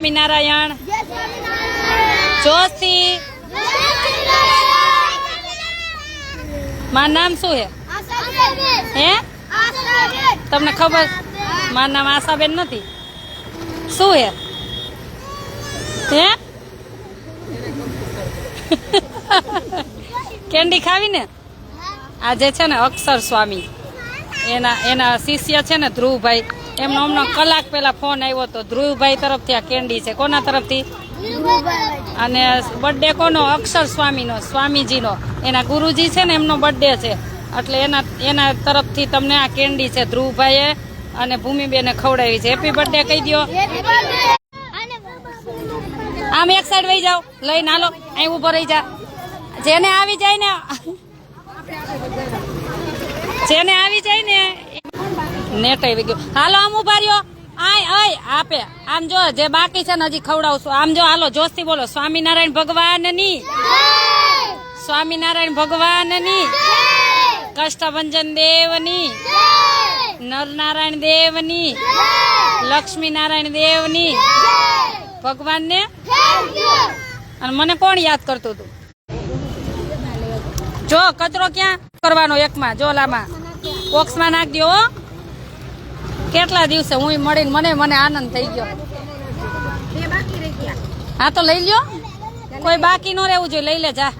સ્વામિનારાયણ જોશી મારું નામ શું હે તમને ખબર મારું નામ આશાબેન નથી શું હે કેન્ડી ખાવી ને આજે છે ને અક્ષર સ્વામી એના શિષ્ય છે ને ધ્રુવભાઈ એમનો હમણાં કલાક પહેલા ફોન આવ્યો હતો ધ્રુવભાઈ તરફથી આ કેન્ડી છે કોના તરફથી અને બર્થડે કોનો અક્ષર સ્વામીનો સ્વામીજીનો એના ગુરુજી છે ને એમનો બર્થડે છે એટલે એના તરફથી તમને આ કેન્ડી છે ધ્રુવભાઈએ અને ભૂમિબેને ખવડાવી છે હેપી બર્થડે કહી દો આમ એક સાઈડ વહી જાઓ લઈને હાલો અહીં ઉભો રહી જા જેને આવી જાય ને નેટ આવી ગયો હાલો આમ ઉભા રહ્યો આય આપે આમ જો જે બાકી છે ને હજી ખવડાવશું આમ જો હાલો જોશથી બોલો સ્વામિનારાયણ ભગવાનની સ્વામિનારાયણ ભગવાનની કષ્ટભંજન દેવની નરનારાયણ દેવની લક્ષ્મીનારાયણ દેવની ભગવાનને અને મને કોણ યાદ કરતું હતું જો કચરો ક્યાં કરવાનો એકમાં જો લામાં બોક્સમાં નાખ દો કેટલા દિવસે હું મળીને મને આનંદ થઈ ગયો હા તો લઈ લ્યો કોઈ બાકી ન રહેવું જોઈએ લઈ લે જા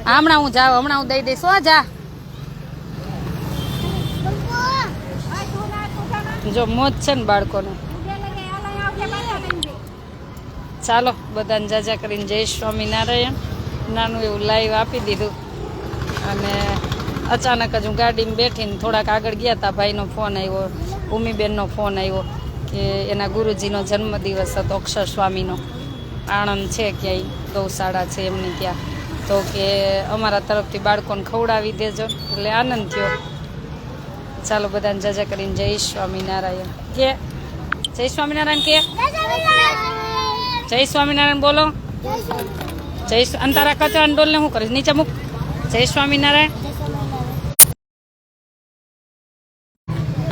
હમણાં હું જાઉં હમણાં હું દઈ દઈશ હો જા જો મોજ છે ને બાળકોને ચાલો બધાને જાજા કરીને જય સ્વામિનારાયણ નાનું એવું લાઈવ આપી દીધું અને અચાનક જ હું ગાડીમાં બેઠીને થોડાક આગળ ગયા હતા ભાઈનો ફોન આવ્યો ભૂમિબેનનો ફોન આવ્યો કે એના ગુરુજીનો જન્મદિવસ હતો અક્ષર સ્વામીનો આણંદ છે ક્યાંય ગૌશાળા છે એમની ત્યાં તો કે અમારા તરફથી બાળકોને ખવડાવી દેજો એટલે આનંદ થયો ચાલો બધાને જાજા કરીને જય સ્વામિનારાયણ કે જય સ્વામિનારાયણ કે જય સ્વામિનારાયણ બોલો જય અને તારા કચરા ડોલને શું કરીશ નીચે મૂક જય સ્વામિનારાયણ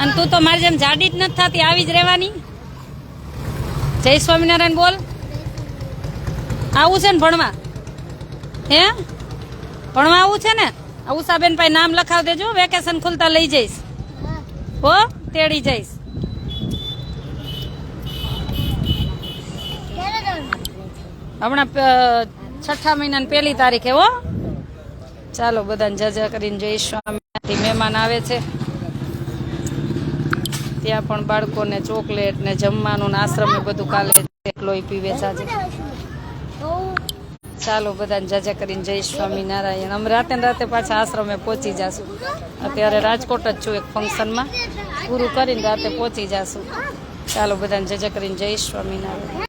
અને તું તો મારી જેમ જાડી જ નથી થતી આવી જ રહેવાની જય સ્વામિનારાયણ બોલ આવું છે ને ભણવા હે ભણવા આવું છે ને ઉષાબેન ભાઈ નામ લખાવ દેજો વેકેશન ખુલતા લઈ જઈશ હો તેડી જઈશ હમણાં 6 મહિનાની 1 તારીખે હો ચાલો બધાને જજા કરીને જય સ્વામી મહેમાન આવે છે ત્યાં પણ બાળકોને ચોકલેટ ને જમવાનું આશ્રમે બધું કાલે લોહી પીવે છે ચાલો બધાને જાજા કરીને જય સ્વામિનારાયણ અમે રાતે પાછા આશ્રમે પહોંચી જશું અત્યારે રાજકોટ જ છું એક ફંક્શનમાં પૂરું કરીને રાતે પહોંચી જશું ચાલો બધાને જાજા કરીને જય સ્વામિનારાયણ